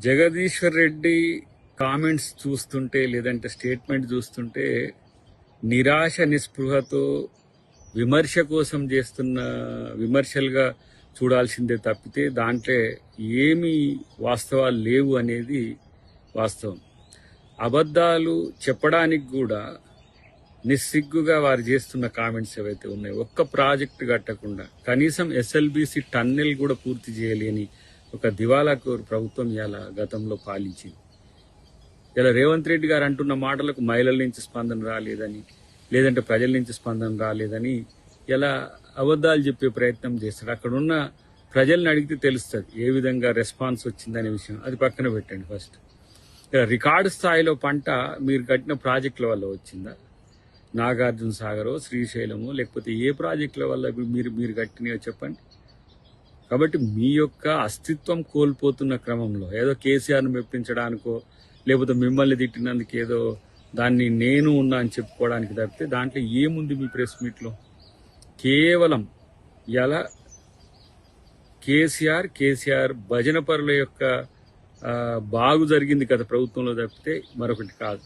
Jagadishwar Reddy comments చూస్తుంటే లేదంటే statement చూస్తుంటే నిరాశ నిస్పృహతో విమర్శ కోసం చేస్తున్న విమర్శలుగా చూడాల్సిందే తప్పితే దాంట్లో ఏమీ వాస్తవాలు లేవు అనేది వాస్తవం. అబద్ధాలు చెప్పడానికి కూడా నిస్సిగ్గుగా వారు చేస్తున్న కామెంట్స్ ఏవైతే ఉన్నాయో, ఒక్క ప్రాజెక్టు కట్టకుండా కనీసం ఎస్ఎల్బిసి టన్నెల్ కూడా పూర్తి చేయలేని ఒక దివాలాకోరు ప్రభుత్వం ఇలా గతంలో పాలించింది. ఇలా రేవంత్ రెడ్డి గారు అంటున్న మాటలకు మహిళల నుంచి స్పందన రాలేదని, లేదంటే ప్రజల నుంచి స్పందన రాలేదని ఇలా అబద్ధాలు చెప్పే ప్రయత్నం చేస్తాడు. అక్కడ ఉన్న ప్రజల్ని అడిగితే తెలుస్తుంది ఏ విధంగా రెస్పాన్స్ వచ్చిందనే విషయం. అది పక్కన పెట్టండి. ఫస్ట్ ఇలా రికార్డు స్థాయిలో పంట మీరు కట్టిన ప్రాజెక్టుల వల్ల వచ్చిందా? నాగార్జున సాగరో, శ్రీశైలమో, లేకపోతే ఏ ప్రాజెక్టుల వల్ల మీరు కట్టినాయో చెప్పండి. కాబట్టి మీ యొక్క అస్తిత్వం కోల్పోతున్న క్రమంలో ఏదో కేసీఆర్ను మెప్పించడానికో, లేకపోతే మిమ్మల్ని తిట్టినందుకు ఏదో దాన్ని నేను ఉన్నా అని చెప్పుకోవడానికి తప్పితే దాంట్లో ఏముంది మీ ప్రెస్ మీట్లో? కేవలం ఎలా కేసీఆర్ భజన పరుల యొక్క బాగు జరిగింది కదా ప్రభుత్వంలో తప్పితే మరొకటి కాదు.